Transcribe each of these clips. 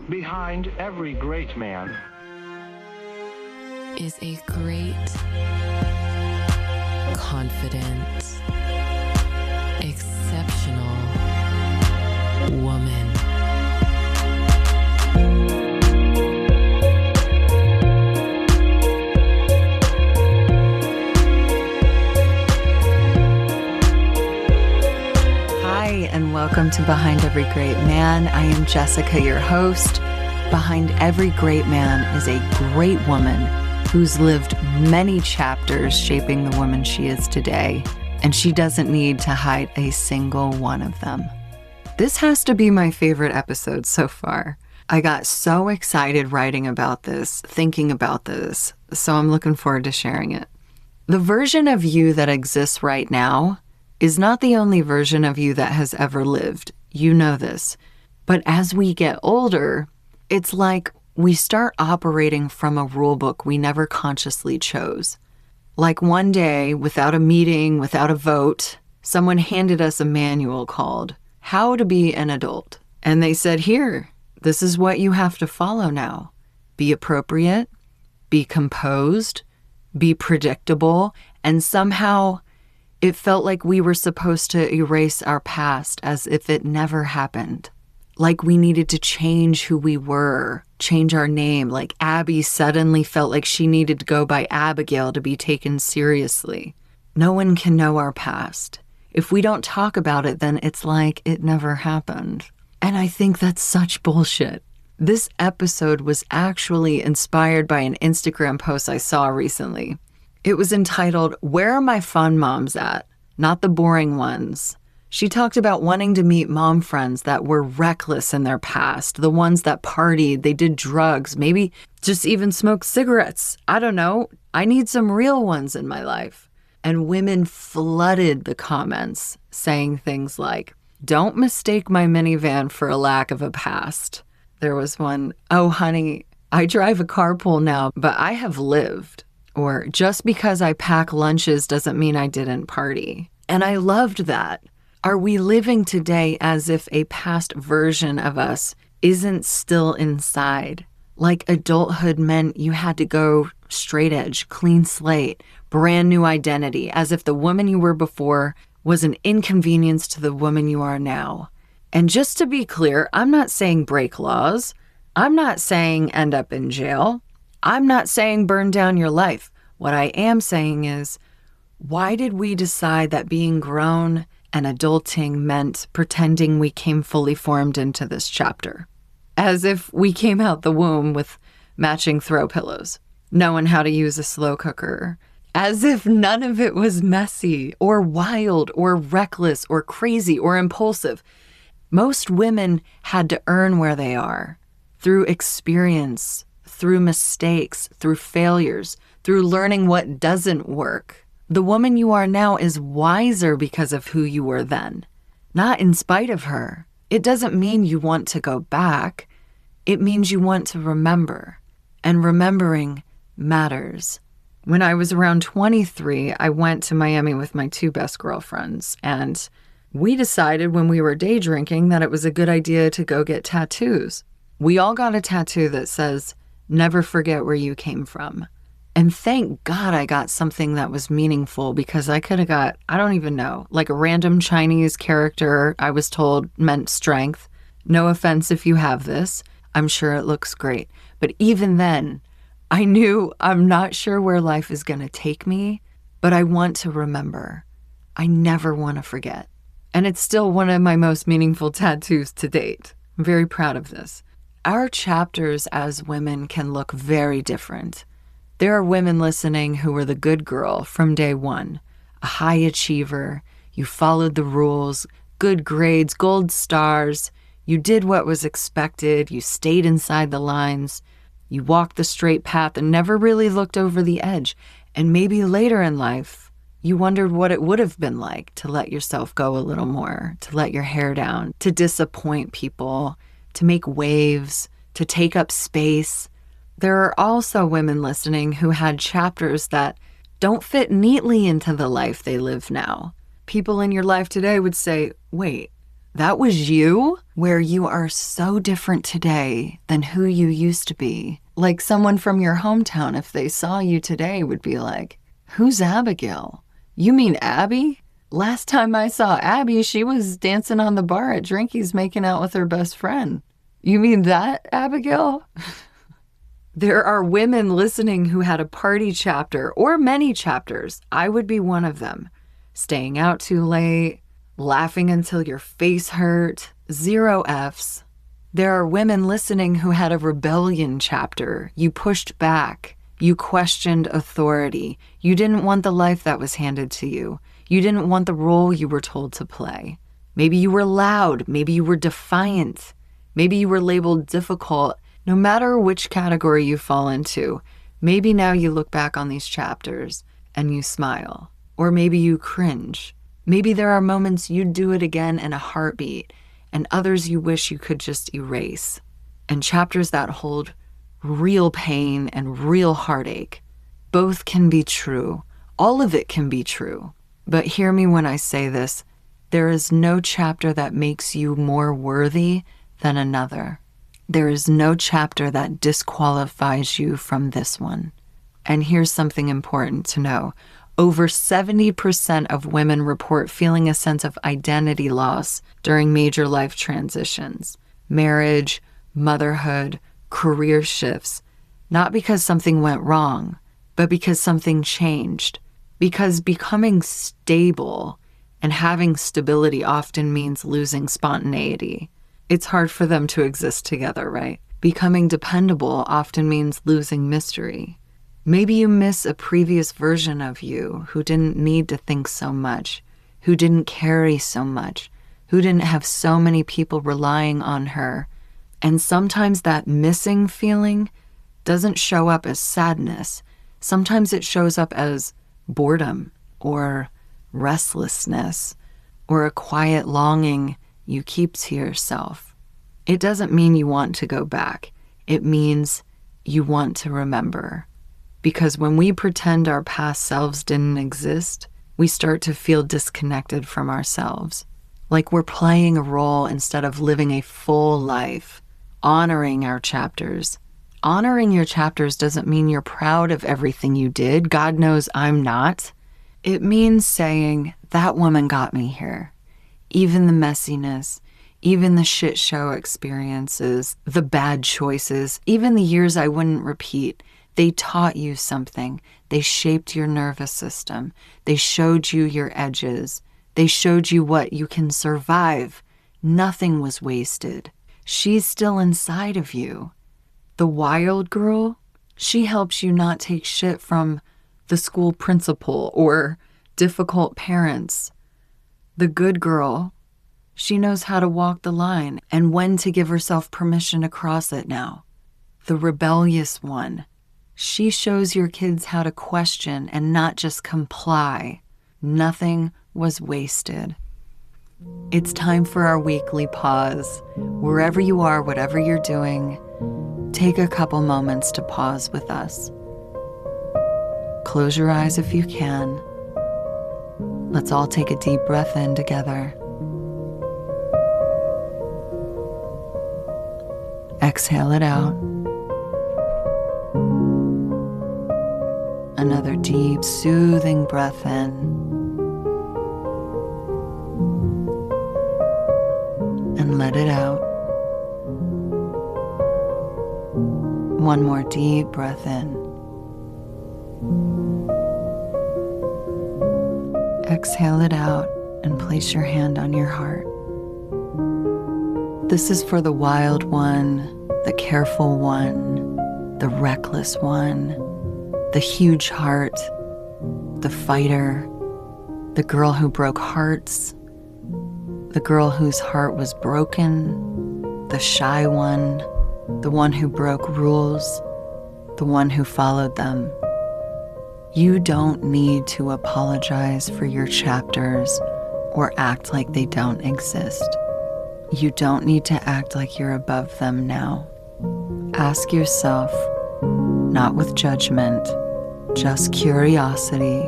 Behind every great man is a great, confident, exceptional woman. Hi, and welcome to Behind Every Great Man. I am Jessica, your host. Behind every great man is a great woman who's lived many chapters shaping the woman she is today, and she doesn't need to hide a single one of them. This has to be my favorite episode so far. I got so excited writing about this, thinking about this, so I'm looking forward to sharing it. The version of you that exists right now is not the only version of you that has ever lived. You know this. But as we get older, it's like we start operating from a rule book we never consciously chose. Like one day, without a meeting, without a vote, someone handed us a manual called How to Be an Adult. And they said, here, this is what you have to follow now. Be appropriate, be composed, be predictable, and somehow it felt like we were supposed to erase our past as if it never happened. Like we needed to change who we were, change our name. Like Abby suddenly felt like she needed to go by Abigail to be taken seriously. No one can know our past. If we don't talk about it, then it's like it never happened. And I think that's such bullshit. This episode was actually inspired by an Instagram post I saw recently. It was entitled, Where Are My Fun Moms At? Not the Boring Ones. She talked about wanting to meet mom friends that were reckless in their past, the ones that partied, they did drugs, maybe just even smoked cigarettes. I don't know. I need some real ones in my life. And women flooded the comments saying things like, don't mistake my minivan for a lack of a past. There was one, oh honey, I drive a carpool now, but I have lived. Or just because I pack lunches doesn't mean I didn't party. And I loved that. Are we living today as if a past version of us isn't still inside? Like adulthood meant you had to go straight edge, clean slate, brand new identity, as if the woman you were before was an inconvenience to the woman you are now. And just to be clear, I'm not saying break laws. I'm not saying end up in jail. I'm not saying burn down your life. What I am saying is, why did we decide that being grown and adulting meant pretending we came fully formed into this chapter? As if we came out the womb with matching throw pillows, knowing how to use a slow cooker. As if none of it was messy or wild or reckless or crazy or impulsive. Most women had to earn where they are through experience, through mistakes, through failures, through learning what doesn't work. The woman you are now is wiser because of who you were then, not in spite of her. It doesn't mean you want to go back. It means you want to remember, and remembering matters. When I was around 23, I went to Miami with my two best girlfriends, and we decided when we were day drinking that it was a good idea to go get tattoos. We all got a tattoo that says, never forget where you came from. And thank God I got something that was meaningful, because I could have got, I don't even know, like a random Chinese character I was told meant strength. No offense if you have this. I'm sure it looks great. But even then, I knew I'm not sure where life is going to take me, but I want to remember. I never want to forget. And it's still one of my most meaningful tattoos to date. I'm very proud of this. Our chapters as women can look very different. There are women listening who were the good girl from day one, a high achiever. You followed the rules, good grades, gold stars. You did what was expected. You stayed inside the lines. You walked the straight path and never really looked over the edge. And maybe later in life, you wondered what it would have been like to let yourself go a little more, to let your hair down, to disappoint people, to make waves, to take up space. There are also women listening who had chapters that don't fit neatly into the life they live now. People in your life today would say, wait, That was you, where you are so different today than who you used to be. Like someone from your hometown, if they saw you today, would be like, who's Abigail? You mean Abby? Last time I saw Abby, she was dancing on the bar at Drinkies making out with her best friend. You mean that, Abigail? There are women listening who had a party chapter or many chapters. I would be one of them. Staying out too late, laughing until your face hurt, 0 Fs. There are women listening who had a rebellion chapter. You pushed back. You questioned authority. You didn't want the life that was handed to you. You didn't want the role you were told to play. Maybe you were loud. Maybe you were defiant. Maybe you were labeled difficult. No matter which category you fall into, maybe now you look back on these chapters and you smile. Or maybe you cringe. Maybe there are moments you'd do it again in a heartbeat, and others you wish you could just erase. And chapters that hold real pain and real heartache. Both can be true. All of it can be true. But hear me when I say this. There is no chapter that makes you more worthy than another. There is no chapter that disqualifies you from this one. And here's something important to know. Over 70% of women report feeling a sense of identity loss during major life transitions, marriage, motherhood, career shifts, not because something went wrong, but because something changed. Because becoming stable and having stability often means losing spontaneity. It's hard for them to exist together, right? Becoming dependable often means losing mystery. Maybe you miss a previous version of you who didn't need to think so much, who didn't carry so much, who didn't have so many people relying on her. And sometimes that missing feeling doesn't show up as sadness. Sometimes it shows up as boredom or restlessness or a quiet longing you keep to yourself. It doesn't mean you want to go back. It means you want to remember. Because when we pretend our past selves didn't exist, we start to feel disconnected from ourselves. Like we're playing a role instead of living a full life, honoring our chapters. Honoring your chapters doesn't mean you're proud of everything you did. God knows I'm not. It means saying, that woman got me here. Even the messiness, even the shit show experiences, the bad choices, even the years I wouldn't repeat, they taught you something. They shaped your nervous system. They showed you your edges. They showed you what you can survive. Nothing was wasted. She's still inside of you. The wild girl, she helps you not take shit from the school principal or difficult parents. The good girl, she knows how to walk the line and when to give herself permission to cross it now. The rebellious one, she shows your kids how to question and not just comply. Nothing was wasted. It's time for our weekly pause. Wherever you are, whatever you're doing, take a couple moments to pause with us. Close your eyes if you can. Let's all take a deep breath in together. Exhale it out. Another deep, soothing breath in. And let it out. One more deep breath in. Exhale it out and place your hand on your heart. This is for the wild one, the careful one, the reckless one, the huge heart, the fighter, the girl who broke hearts, the girl whose heart was broken, the shy one, the one who broke rules, the one who followed them. You don't need to apologize for your chapters or act like they don't exist. You don't need to act like you're above them now. Ask yourself, not with judgment, just curiosity,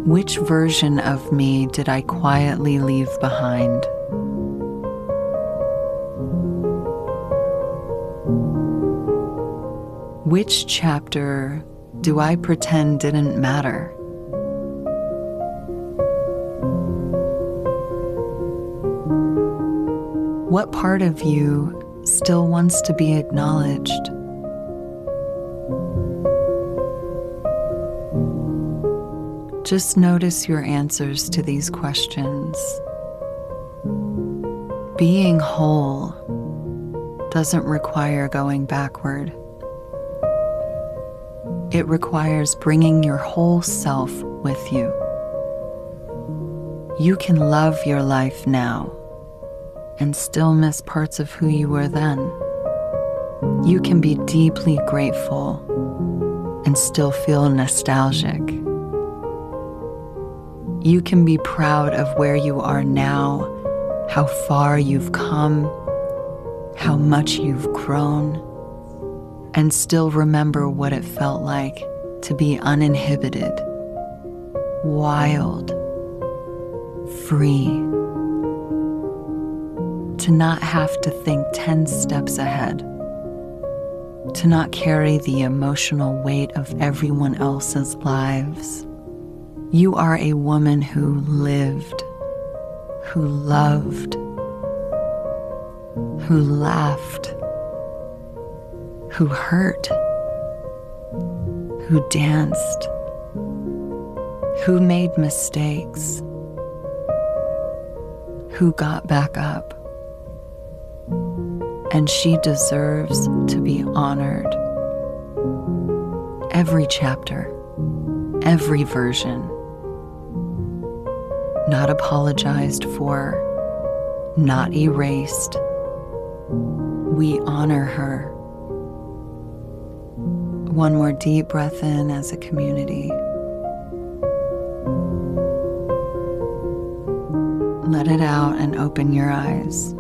which version of me did I quietly leave behind? Which chapter do I pretend didn't matter? What part of you still wants to be acknowledged? Just notice your answers to these questions. Being whole doesn't require going backward. It requires bringing your whole self with you. You can love your life now and still miss parts of who you were then. You can be deeply grateful and still feel nostalgic. You can be proud of where you are now, how far you've come, how much you've grown, and still remember what it felt like to be uninhibited, wild, free. To not have to think 10 steps ahead, to not carry the emotional weight of everyone else's lives. You are a woman who lived, who loved, who laughed, who hurt, who danced, who made mistakes, who got back up. And she deserves to be honored. Every chapter, every version, not apologized for, not erased. We honor her. One more deep breath in as a community. Let it out and open your eyes.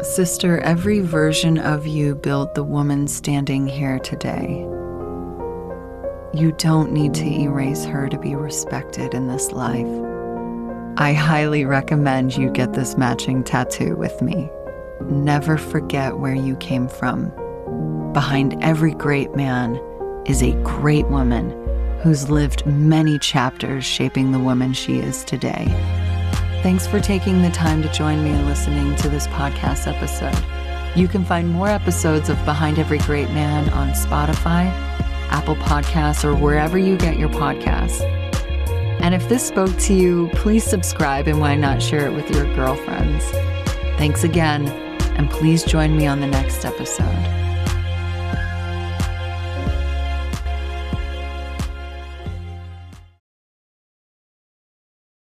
Sister, every version of you built the woman standing here today. You don't need to erase her to be respected in this life. I highly recommend you get this matching tattoo with me. Never forget where you came from. Behind every great man is a great woman who's lived many chapters shaping the woman she is today. Thanks for taking the time to join me in listening to this podcast episode. You can find more episodes of Behind Every Great Man on Spotify, Apple Podcasts, or wherever you get your podcasts. And if this spoke to you, please subscribe, and why not share it with your girlfriends? Thanks again, and please join me on the next episode.